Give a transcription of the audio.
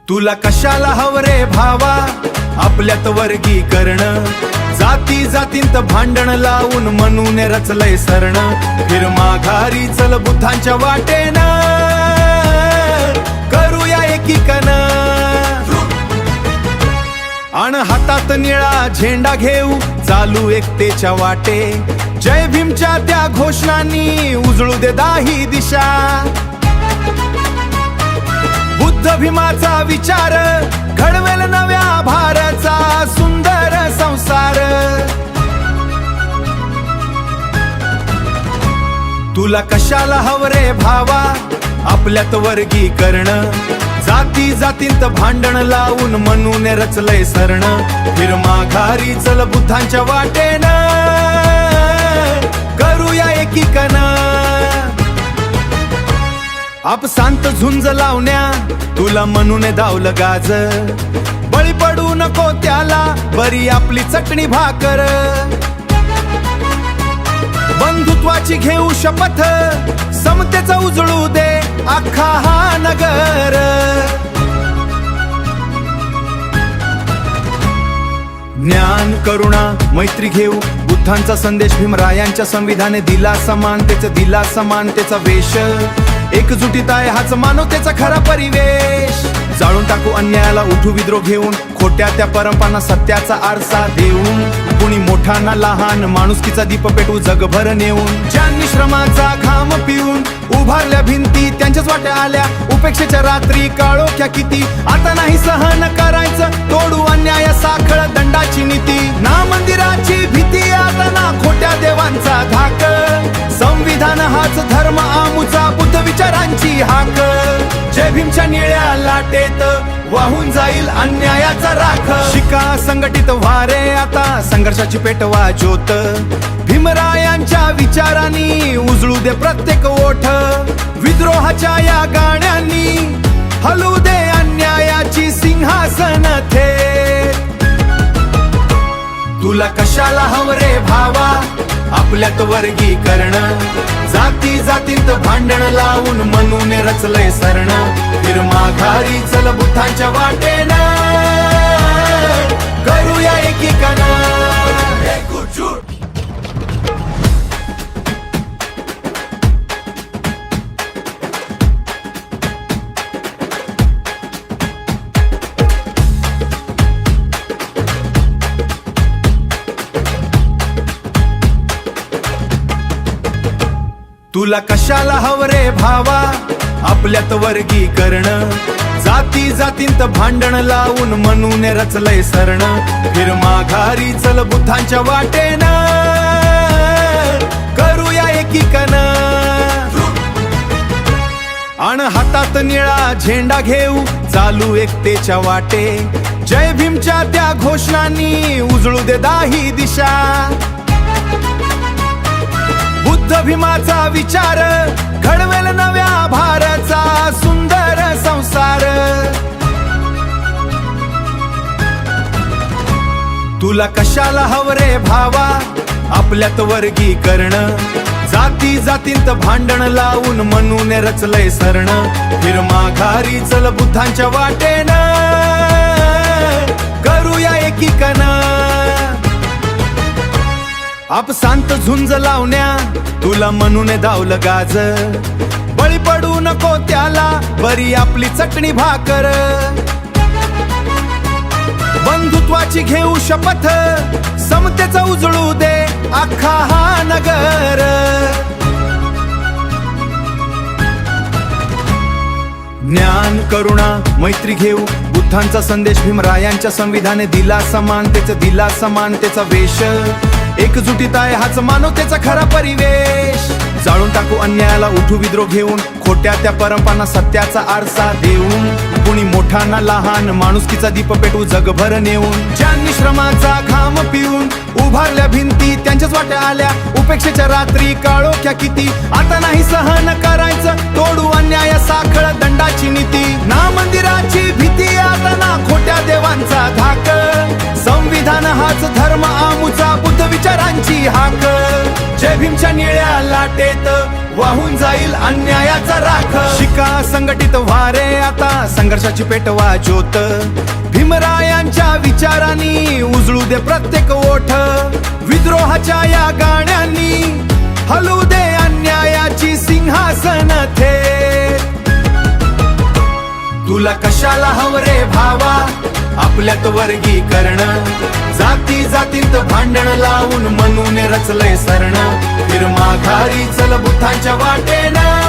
तुला कशाला हवं रे भावा आपल्यात वर्गीकरण, जाती जातींत भांडण लावून म्हणून रचलंय सरण. फिर माघारी चल बुद्धांच्या वाटेनं, करूया एकीकन. आण हातात निळा झेंडा घेऊ चालू एकतेच्या वाटे, जय भीमच्या त्या घोषणांनी उजळू दे दाही दिशा. बुद्ध भीमाचा विचार घडवेल नव्या भारचा सुंदर संसार. तुला कशाला हवं रे भावा आपल्यात वर्गीकरण, जाती जातींत भांडण लावून म्हणून रचलंय सरण. फिर माघारी चल बुद्धांच्या वाटेनं, करूया एकीकन. आप शांत झुंज लावण्या तुला म्हणून धावलं गाज, बळी पडू नको त्याला बरी आपली चटणी भाकर. बंधुत्वाची घेऊ शपथ, समतेचा उजळू दे अख्खा हा नगर. ज्ञान करुणा मैत्री घेऊ बुद्धांचा संदेश, भीमरायांच्या संविधाने दिला समानतेचा वेश. एकजुटीत आहे हाच मानवतेचा खरा परिवेश. जाळून टाकू अन्यायाला उठू विद्रोह घेऊन, खोट्या त्या परंपरांना सत्याचा आरसा देऊन. कुणी मोठा ना लहान माणुसकीचा दीप पेटू जगभर नेऊन. ज्यांनी श्रमाचा घाम पिऊन उभारल्या भिंती त्यांच्याच वाट्या आल्या उपेक्षेच्या रात्री. काळोख्या किती आता नाही सहन करायचं, तोडू अन्याय साखळ दंडाची नीती. ना मंदिराची भीती आता ना खोट्या देवांचा धाक, संविधान हाच धर्म आमुचा बुद्ध विचारांची हाक. जय भीमच्या निळ्या लाटेत वाहून जाईल अन्यायाचा राख. शिका संघटित व्हा रे आता संघर्षाची पेटवा ज्योत, भीमरायांच्या विचारांनी उजळू दे प्रत्येक ओठ. विद्रोहाच्या या गाण्यांनी हलू दे अन्यायाची सिंहासन थेट. तुला कशाला हवं रे भावा आपल्यात वर्गीकरण, जाती जातींत भांडण लावून म्हणून रचलंय सरण. फिर माघारी चल बुद्धांच्या वाटेनं, करूया एकीकन. तुला कशाला हवं रे भावा आपल्यात वर्गीकरण, जाती जातींत भांडण लावून म्हणून रचलंय सरण. फिर माघारी चल बुद्धांच्या वाटेनं, करूया एकीकन. आण हातात निळा झेंडा घेऊ चालू एकतेच्या वाटे, जय भीमच्या त्या घोषणांनी उजळू दे दाही दिशा. बुद्ध भीमाचा विचार घडवेल नव्या भारचा सुंदर संसार. तुला कशाला हवं रे भावा आपल्यात वर्गीकरण, जाती जातींत भांडण लावून म्हणून रचलंय सरण. फिर माघारी चल बुद्धांच्या वाटेनं, करूया एकीकन. आप शांत झुंज लावण्या तुला म्हणून धावलं गाज, बळी पडू नको त्याला बरी आपली चटणी भाकर. बंधुत्वाची घेऊ शपथ, समतेचा उजळू दे अख्खा हा नगर. ज्ञान करुणा मैत्री घेऊ बुद्धांचा संदेश, भीमरायांच्या संविधाने दिला समानतेचा वेश. एकजुटीत आहे हाच मानवतेचा खरा परिवेश. जाळून टाकू अन्यायाला उठू विद्रोह घेऊन, खोट्या त्या परंपरांना सत्याचा आरसा देऊन. कुणी मोठा ना लहान माणुसकीचा दीप पेटू जगभर नेऊन. ज्यांनी श्रमाचा घाम पिऊन उभारल्या भिंती त्यांच्याच वाट्या आल्या उपेक्षेच्या रात्री. काळोख्या किती आता नाही सहन करायचं, तोडू अन्याय साखळ दंडाची नीती. ना मंदिराची भीती आता ना खोट्या देवांचा धाक, संविधान बलिदान हाच धर्म आमुचा, बुद्ध विचारांची हाक. जय भीमच्या निळ्या लाटेत वाहून जाईल अन्यायाचा राख. शिका संघटित व्हा रे आता, संघर्षाची पेटवा ज्योत. भीमरायांच्या विचारांनी उजळू दे प्रत्येक ओठ. विद्रोहाच्या या गाण्यांनी हलू दे अन्यायाची सिंहासन थेट. तुला कशाला हवं रे भावा आपल्यात वर्गीकरण, जाती जातीत भांडण लावून म्हणून रचलंय सरण. फिर माघारी चल बुद्धांच्या वाटेनं.